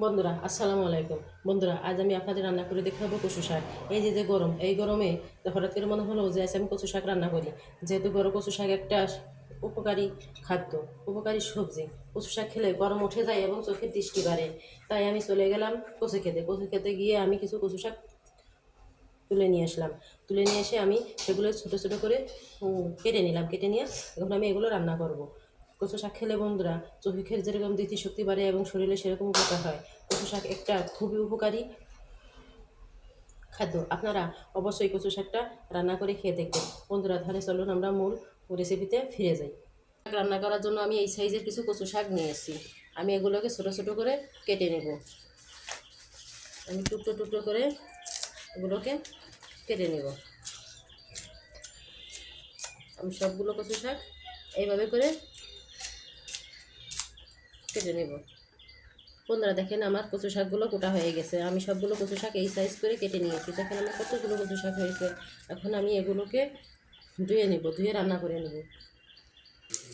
বন্ধুরা আসসালামু আলাইকুম। বন্ধুরা আজ আমি আপনাদের রান্না করে দেখাবো কচু শাক। এই যে গরম, এই গরমে হঠাৎ করে মনে হলো যে আজ আমি কচু শাক রান্না করি। যেহেতু কচু শাক একটা উপকারী খাদ্য, উপকারী সবজি। কচু শাক খেলে গরম উঠে যায় এবং চোখের দৃষ্টি বাড়ে। তাই আমি চলে গেলাম কচু খেতে গিয়ে আমি কিছু কচু শাক তুলে নিয়ে আসলাম। তুলে নিয়ে এসে আমি সেগুলো ছোটো ছোটো করে কেটে নিলাম। কেটে নিয়ে এখন আমি এগুলো রান্না করব। কচু শাক খেলে বন্ধুরা চোখের যেরকম স্মৃতিশক্তি বাড়ে এবং শরীরে সেরকম উপকার হয়। কচু শাক একটা খুবই উপকারী খাদ্য। আপনারা অবশ্যই কচু শাকটা রান্না করে খেয়ে দেখবেন। বন্ধুরা তাহলে চলুন আমরা মূল রেসিপিতে ফিরে যাই। রান্না করার জন্য আমি এই সাইজের কিছু কচু শাক নিয়ে এসেছি। আমি এগুলোকে ছোটো ছোটো করে কেটে নেব। আমি টুকরো টুকরো করে এগুলোকে কেটে নেব। আমি সবগুলো কচু শাক এইভাবে করে কেটে নেব। বন্ধুরা দেখেন আমার কচু শাকগুলো কোটা হয়ে গেছে। আমি সবগুলো কচু শাক এই সাইজ করে কেটে নিয়েছি। দেখেন আমার কতগুলো কচু শাক হয়েছে। এখন আমি এগুলোকে ধুয়ে নেব, ধুয়ে রান্না করে নেব।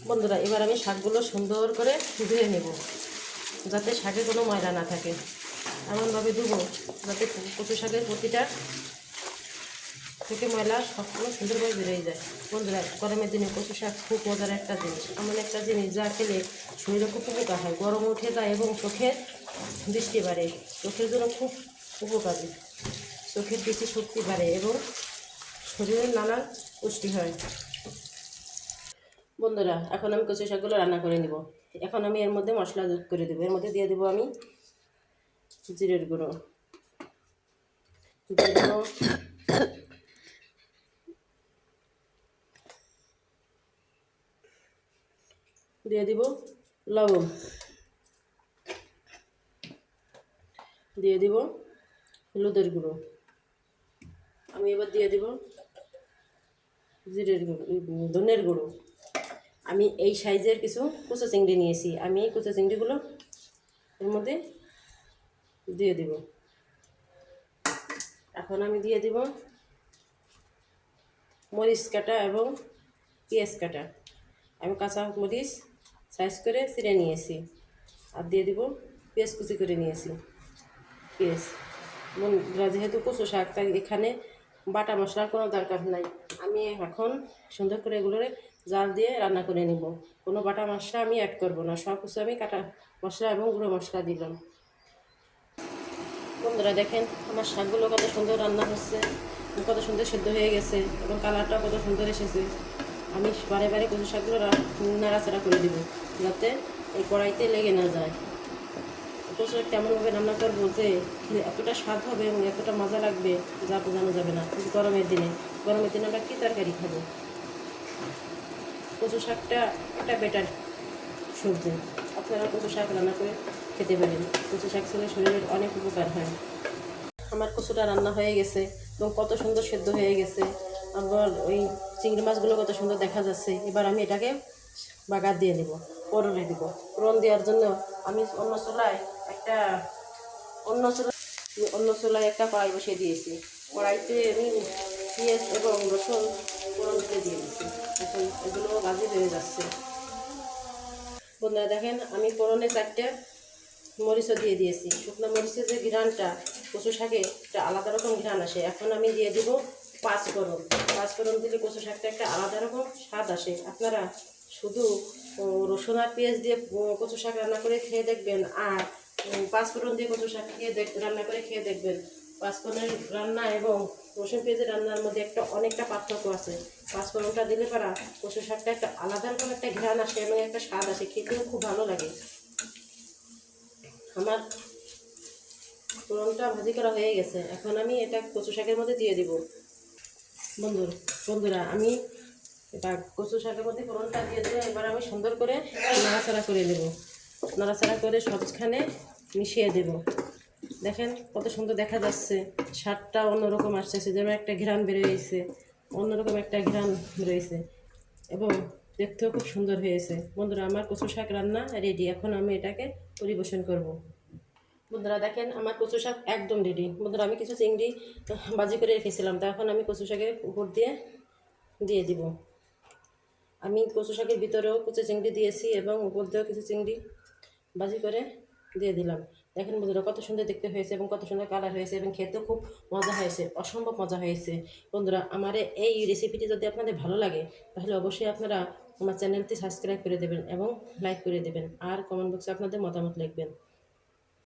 বন্ধুরা এবার আমি শাকগুলো সুন্দর করে ধুয়ে নেব, যাতে শাকে কোনো ময়লা না থাকে। এমনভাবে ধুবো যাতে কচু শাকের প্রতিটা থেকে ময়লা সবগুলো সুন্দরভাবে বেরিয়ে যায়। বন্ধুরা গরমের দিনে কচু শাক খুব মজার একটা জিনিস, এমন একটা জিনিস যা খেলে শরীরে খুব উপকার হয়, গরম উঠে যায় এবং চোখের দৃষ্টি বাড়ে। চোখের জন্য খুব উপকারী, চোখের দৃষ্টি শক্তি বাড়ে এবং শরীরের নানান পুষ্টি হয়। বন্ধুরা এখন আমি কচু শাকগুলো রান্না করে নিব। এখন আমি এর মধ্যে মশলা যোগ করে দেবো। এর মধ্যে দিয়ে দেবো আমি জিরের গুঁড়ো, দিয়ে দেবো দিয়ে দিব লবণ, দিয়ে দিব হলুদের গুঁড়ো। আমি এবার দিয়ে দিব জিরের গুঁড়ো, ধনের গুঁড়ো। আমি এই সাইজের কিছু কুচো চিংড়ি নিয়েছি। আমি এই কুচো চিংড়িগুলো এর মধ্যে দিয়ে দিব। এখন আমি দিয়ে দিব মরিচ কাটা এবং পেঁয়াজ কাটা। আমি কাঁচা মরিচ সাইজ করে চিড়ে নিয়েছি, আর দিয়ে দিব পেঁয়াজ কুচি করে নিয়েছি। পেঁয়াজ যেহেতু কচু শাক, তাই এখানে বাটা মশলার কোনো দরকার নাই। আমি এখন সুন্দর করে এগুলোরে জাল দিয়ে রান্না করে নেব। কোনো বাটা মশলা আমি অ্যাড করব না, সব কিছু আমি কাটা মশলা এবং গুঁড়ো মশলা দিলাম। বন্ধুরা দেখেন আমার শাকগুলো কত সুন্দর রান্না হচ্ছে, কত সুন্দর সেদ্ধ হয়ে গেছে এবং কালারটাও কত সুন্দর এসেছে। আমি বারে বারে কচু শাকগুলো নাড়াচাড়া করে দেবো যাতে এই কড়াইতে লেগে না যায়। কচু শাকটা এমনভাবে রান্না করবো যে এতটা স্বাদ হবে এবং এতটা মজা লাগবে যা বোঝানো যাবে না। কিন্তু গরমের দিনে আমরা কী তরকারি খাবো? কচু শাকটা একটা বেটার সবজি। আপনারা কচু শাক রান্না করে খেতে পারেন। কচু শাক খেলে শরীরের অনেক উপকার হয়। আমার কচুটা রান্না হয়ে গেছে এবং কত সুন্দর সেদ্ধ হয়ে গেছে। আবার ওই চিংড়ি মাছগুলো কত সুন্দর দেখা যাচ্ছে। এবার আমি এটাকে বাগার দিয়ে দেবো, ফোড়নে দেব। ফোড়ন দেওয়ার জন্য আমি অন্য চুলায় একটা কড়াই বসিয়ে দিয়েছি। কড়াইতে আমি পেঁয়াজ এবং রসুন ফোড়ন দিতে দিয়ে দিয়েছি। এখন এগুলো ভাজি হয়ে যাচ্ছে। বন্ধুরা দেখেন আমি ফোড়নে 4টে মরিচও দিয়ে দিয়েছি। শুকনো মরিচের যে ঘ্রাণটা কচু শাকে একটা আলাদা রকম ঘ্রাণ আসে। এখন আমি দিয়ে দিব পাঁচফোড়ন দিলে কচু শাকটা একটা আলাদা রকম স্বাদ আসে। আপনারা শুধু রসুন আর পেঁয়াজ দিয়ে কচু শাক রান্না করে খেয়ে দেখবেন, আর পাঁচফোড়ন দিয়ে কচু শাক রান্না করে খেয়ে দেখবেন। পাঁচফোড়নের রান্না এবং রসুন পেঁয়াজের রান্নার মধ্যে অনেকটা পার্থক্য আছে। পাঁচফোড়নটা দিলে পারা কচু শাকটা একটা আলাদা রকম একটা ঘ্রাণ আসে এবং একটা স্বাদ আসে, খেতেও খুব ভালো লাগে। আমার ফোড়নটা ভাজি করা হয়ে গেছে। এখন আমি এটা কচু শাকের মধ্যে দিয়ে দিব। বন্ধুরা আমি এটা কচু শাকের মধ্যে ফোড়নটা দিয়ে দিয়ে এবার আমি সুন্দর করে নাড়াচাড়া করে নেব। নাড়াচাড়া করে সবখানে মিশিয়ে দেব। দেখেন কত সুন্দর দেখা যাচ্ছে, স্বাদটা অন্যরকম আসছে, যেন একটা ঘ্রাণ বেরোয়েছে, অন্যরকম একটা ঘ্রাণ বেরোয়েছে এবং দেখতেও খুব সুন্দর হয়েছে। বন্ধুরা আমার কচু শাক রান্না রেডি। এখন আমি এটাকে পরিবেশন করব। বন্ধুরা দেখেন আমার কচু শাক একদম রেডি। বন্ধুরা আমি কিছু চিংড়ি ভাজি করে রেখেছিলাম, তা এখন আমি কচু শাকের উপর দিয়ে দিব। আমি কচু শাকের ভিতরেও কুচো চিংড়ি দিয়েছি এবং উপর দিয়েও কিছু চিংড়ি ভাজি করে দিয়ে দিলাম। দেখেন বন্ধুরা কত সুন্দর দেখতে হয়েছে এবং কত সুন্দর কালার হয়েছে এবং খেতেও খুব মজা হয়েছে, অসম্ভব মজা হয়েছে। বন্ধুরা আমার এই রেসিপিটি যদি আপনাদের ভালো লাগে তাহলে অবশ্যই আপনারা আমার চ্যানেলটি সাবস্ক্রাইব করে দেবেন এবং লাইক করে দেবেন আর কমেন্ট বক্সে আপনাদের মতামত লিখবেন।